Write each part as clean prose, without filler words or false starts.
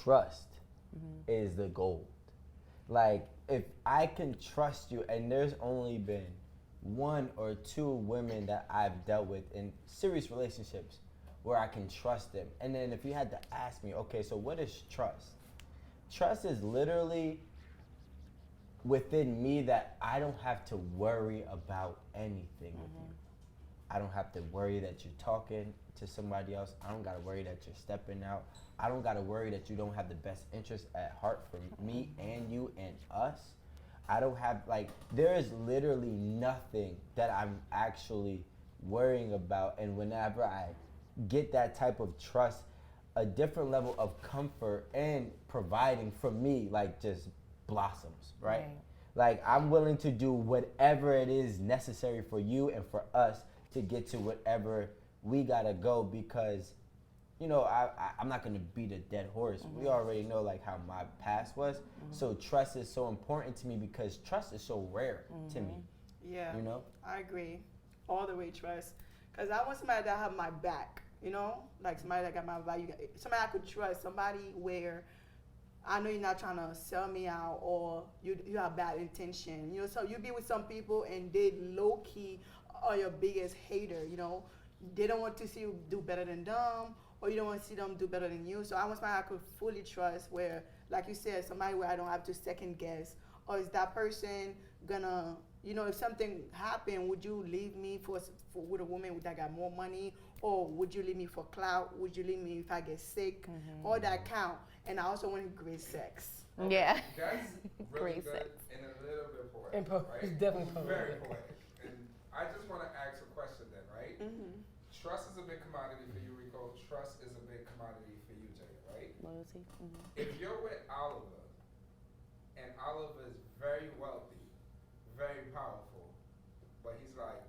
trust is the gold. Like, if I can trust you, and there's only been one or two women that I've dealt with in serious relationships where I can trust them. And then if you had to ask me, okay, so what is trust? Trust is literally within me that I don't have to worry about anything with you. I don't have to worry that you're talking to somebody else. I don't got to worry that you're stepping out. I don't got to worry that you don't have the best interest at heart for me and you and us. I don't have, like, there is literally nothing that I'm actually worrying about. And whenever I get that type of trust, a different level of comfort and providing for me, like, just blossoms, right? Like, I'm willing to do whatever it is necessary for you and for us to get to whatever we gotta go, because, you know, I'm not gonna beat a dead horse. We already know, like, how my past was. So trust is so important to me because trust is so rare to me. Yeah, you know? I agree. All the way trust. Because I want somebody that have my back, you know? Like somebody that got my value. Somebody I could trust. Somebody where I know you're not trying to sell me out or you have bad intention. You know, so you be with some people and they low-key are your biggest hater, you know? They don't want to see you do better than them, or you don't want to see them do better than you. So I want somebody I could fully trust where, like you said, somebody where I don't have to second guess. Or is that person gonna, you know, if something happened, would you leave me for with a woman that got more money? Or would you leave me for clout? Would you leave me if I get sick? All that count. And I also want great sex. Okay. Yeah. That's really Great good sex. and a little bit poetic. And right? it's definitely poetic. Very poetic. And I just want to ask a question then, right? Trust is a big commodity for you, Rico. Trust is a big commodity for you, Jay, right? Loyalty. If you're with Oliver, and Oliver is very wealthy, very powerful, but he's like,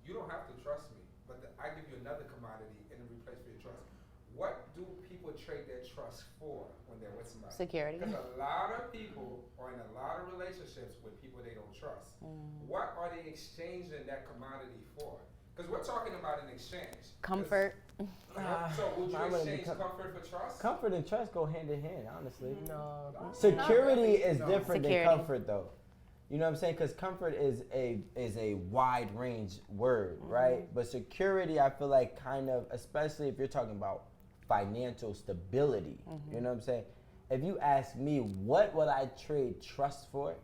you don't have to trust me, but I give you another commodity in replace for your trust. What do people trade their trust for when they're with somebody? Security. Because a lot of people are in a lot of relationships with people they don't trust. What are they exchanging that commodity for? Because we're talking about an exchange. Comfort. So would you I'm gonna exchange become- comfort for trust? Comfort and trust go hand in hand, honestly. No. Security is different Security. than comfort, though. You know what I'm saying? Because comfort is a wide range word, right? But security, I feel like kind of, especially if you're talking about financial stability. You know what I'm saying? If you ask me, what would I trade trust for?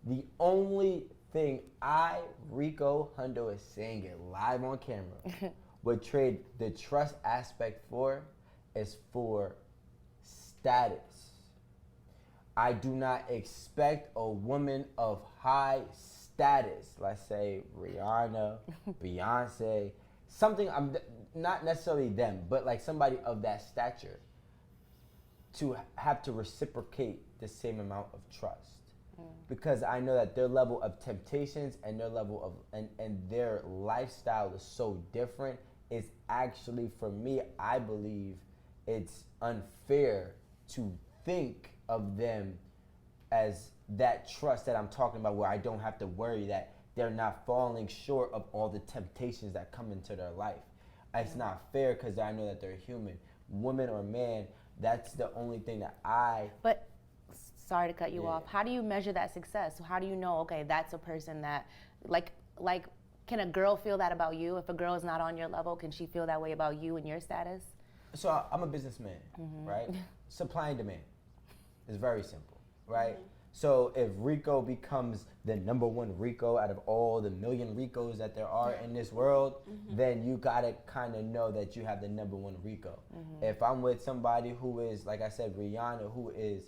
The only thing I, Rico Hundo, is saying it live on camera, would trade the trust aspect for is for status. I do not expect a woman of high status, let's say Rihanna, Beyonce, something, not necessarily them, but like somebody of that stature, to have to reciprocate the same amount of trust. Because I know that their level of temptations and their level of, and their lifestyle is so different. It's actually, for me, I believe it's unfair to think of them as that trust that I'm talking about, where I don't have to worry that they're not falling short of all the temptations that come into their life. It's not fair because I know that they're human. Woman or man, that's the only thing that But sorry to cut you off. How do you measure that success? How do you know, okay, that's a person that, like, can a girl feel that about you? If a girl is not on your level, can she feel that way about you and your status? So I'm a businessman, right? Supply and demand. It's very simple, right? So if Rico becomes the number one Rico out of all the million Ricos that there are in this world, then you gotta kind of know that you have the number one Rico. If I'm with somebody who is, like I said, Rihanna, who is,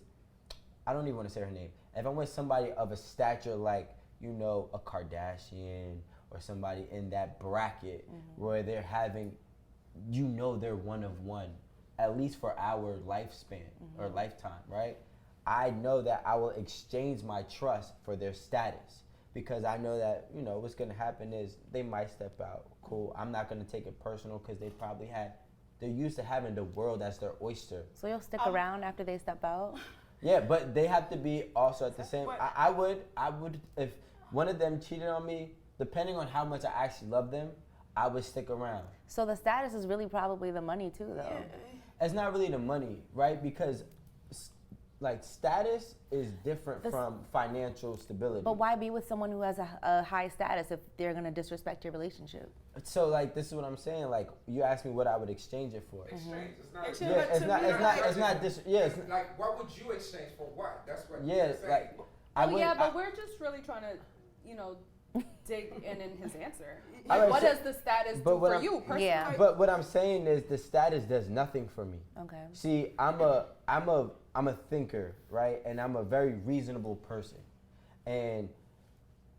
I don't even want to say her name. If I'm with somebody of a stature like, you know, a Kardashian or somebody in that bracket where they're having, you know, they're one of one, at least for our lifespan or lifetime, right? I know that I will exchange my trust for their status, because I know that, you know, what's going to happen is they might step out. Cool. I'm not going to take it personal because they're used to having the world as their oyster. So you'll stick around after they step out? Yeah, but they have to be also at the same. I would, if one of them cheated on me, depending on how much I actually love them, I would stick around. So the status is really probably the money too, though. It's not really the money, right? Because like status is different from financial stability. But why be with someone who has a high status if they're gonna disrespect your relationship? So like this is what I'm saying. Like you asked me what I would exchange it for. Exchange. It's not. Exchange. Yeah, But it's to not. me, It's not. like- It's not. Like, what would you exchange for what? That's what. Yeah, you're saying. like. Oh yeah, but we're just really trying to, dig in his answer. All Like, right, what so- does the status but do what for I'm- you personally? Yeah. But what I'm saying is the status does nothing for me. Okay. See, I'm a thinker, right? And I'm a very reasonable person. And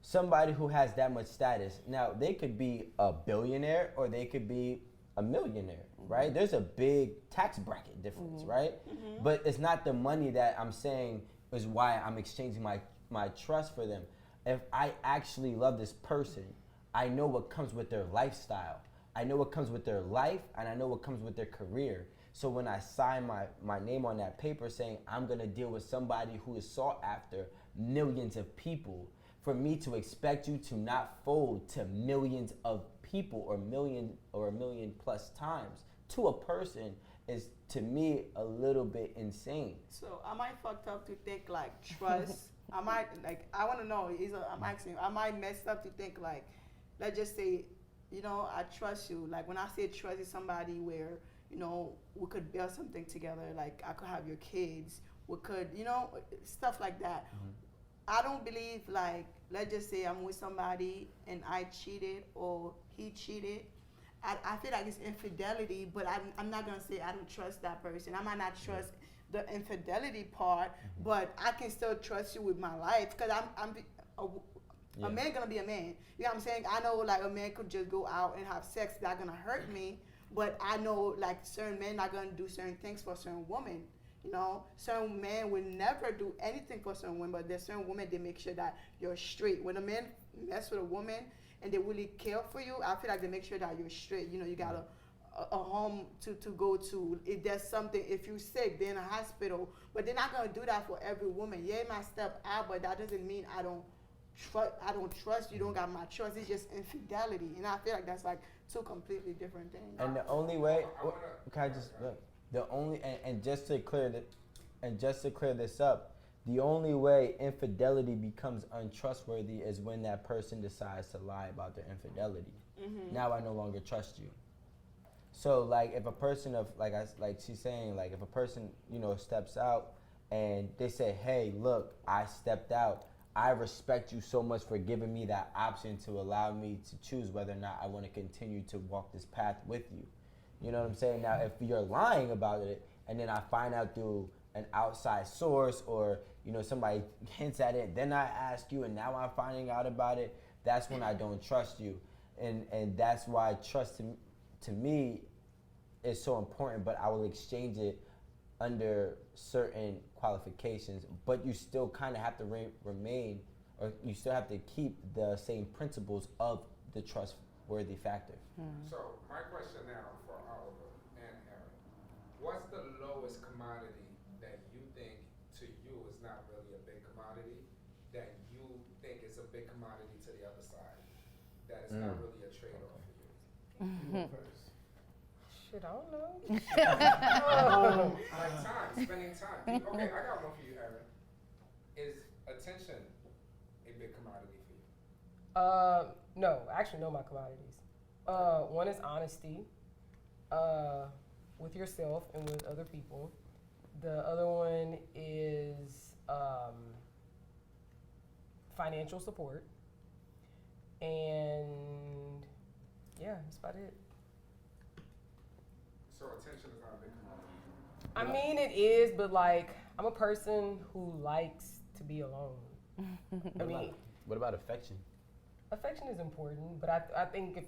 somebody who has that much status, now they could be a billionaire or they could be a millionaire, right? There's a big tax bracket difference, right? But it's not the money that I'm saying is why I'm exchanging my trust for them. If I actually love this person, I know what comes with their lifestyle. I know what comes with their life, and I know what comes with their career. So when I sign my name on that paper saying I'm gonna deal with somebody who is sought after millions of people, for me to expect you to not fold to millions of people or a million plus times to a person is to me a little bit insane. So am I fucked up to think like trust? I want to know. I'm asking you. Am I messed up to think like, let's just say, I trust you. Like when I say trust is somebody where we could build something together. Like I could have your kids. We could, stuff like that. I don't believe like, let's just say I'm with somebody and I cheated or he cheated. I feel like it's infidelity, but I'm not gonna say I don't trust that person. I might not trust the infidelity part, but I can still trust you with my life because a man gonna be a man. You know what I'm saying? I know like a man could just go out and have sex that's gonna hurt me, but I know like certain men are gonna do certain things for certain women. Certain men will never do anything for certain women, but there's certain women they make sure that you're straight. When a man mess with a woman and they really care for you, I feel like they make sure that you're straight. You got a home to go to. If there's something, if you're sick, they're in a hospital. But they're not gonna do that for every woman. Yeah, it might step out, but that doesn't mean I don't trust you. Don't got my trust. It's just infidelity, and I feel like that's like two completely different things. And the only way, can I just look? The only and just to clear this up, the only way infidelity becomes untrustworthy is when that person decides to lie about their infidelity. Now I no longer trust you. So like if a person like she's saying, like if a person steps out and they say, hey, look, I stepped out. I respect you so much for giving me that option to allow me to choose whether or not I want to continue to walk this path with you. You know what I'm saying? Now, if you're lying about it, and then I find out through an outside source, or somebody hints at it, then I ask you, and now I'm finding out about it. That's when I don't trust you, and that's why trust to me is so important. But I will exchange it under certain qualifications. But you still kind of have to remain, or you still have to keep the same principles of the trustworthy factor. So my question now for Oliver and Aaron, what's the lowest commodity that you think to you is not really a big commodity, that you think is a big commodity to the other side, that is not really a trade-off for you? You go first. Shit, I don't know. Like time, spending time. Okay, I got one for you, Aaron. Is attention a big commodity for you? No, actually know my commodities. One is honesty, with yourself and with other people. The other one is financial support. And yeah, that's about it. So attention is not a big commodity. I mean, it is, but like, I'm a person who likes to be alone. What about affection? Affection is important, but I think if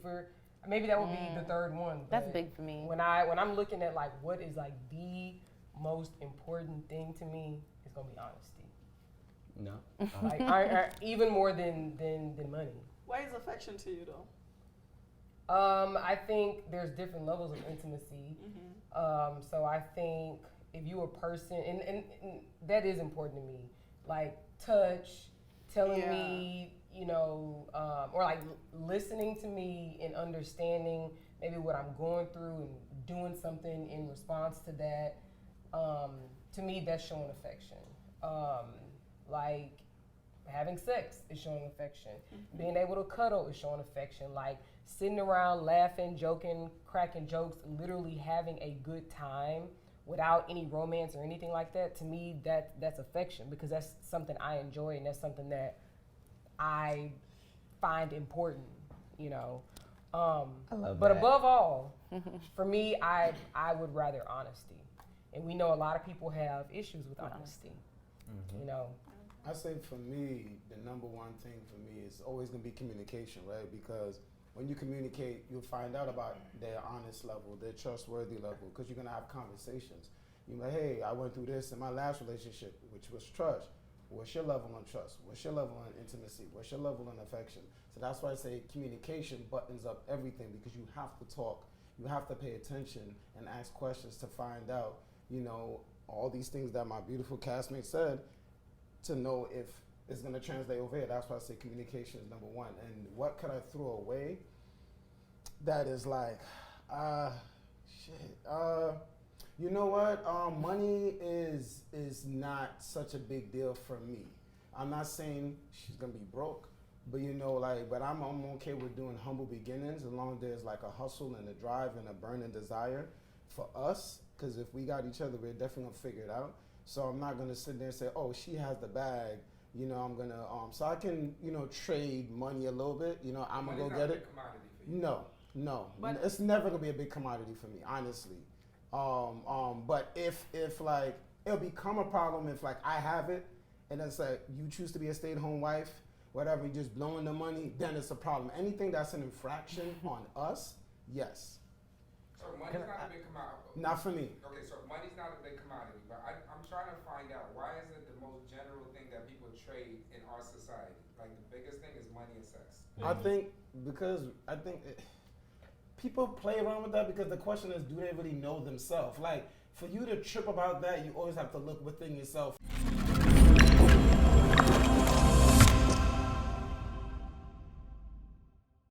maybe that would be the third one. That's but big for me. When I'm looking at like what is like the most important thing to me, it's gonna be honesty. No. Like I even more than money. What is affection to you though? I think there's different levels of intimacy. So I think if you a person, and that is important to me, like touch, telling me, or like listening to me and understanding maybe what I'm going through and doing something in response to that. to me, that's showing affection. Like having sex is showing affection. Being able to cuddle is showing affection. Like sitting around laughing, joking, cracking jokes, literally having a good time without any romance or anything like that. To me, that's affection, because that's something I enjoy and that's something that I find important, you know. I love But that. above all, for me, I would rather honesty. And we know a lot of people have issues with honesty, you know. I say for me, the number one thing for me is always gonna be communication, right? Because when you communicate, you'll find out about their honest level, their trustworthy level, because you're gonna have conversations. You're like, hey, I went through this in my last relationship, which was trust. What's your level on trust? What's your level on intimacy? What's your level on affection? So that's why I say communication buttons up everything, because you have to talk, you have to pay attention and ask questions to find out, you know, all these things that my beautiful castmate said, to know if it's gonna translate over here. That's why I say communication is number one. And what could I throw away that is like, you know what? Money is not such a big deal for me. I'm not saying she's gonna be broke, but you know, like, but I'm okay with doing humble beginnings as long as there's like a hustle and a drive and a burning desire for us. Because if we got each other, we're definitely gonna figure it out. So I'm not gonna sit there and say, oh, she has the bag, you know, I'm gonna, so I can, you know, trade money a little bit, you know, I'm gonna go get it. No, But it's never gonna be a big commodity for me, honestly. But if like, it'll become a problem if like I have it, and it's like, you choose to be a stay-at-home wife, whatever, you're just blowing the money, then it's a problem. Anything that's an infraction on us, yes. So money's not a big commodity. Not for me. Okay, so money's not a big commodity, but I'm trying to find out, why is it the most general thing that people trade in our society? Like the biggest thing is money and sex. I think people play around with that because the question is, do they really know themselves? Like, for you to trip about that, you always have to look within yourself.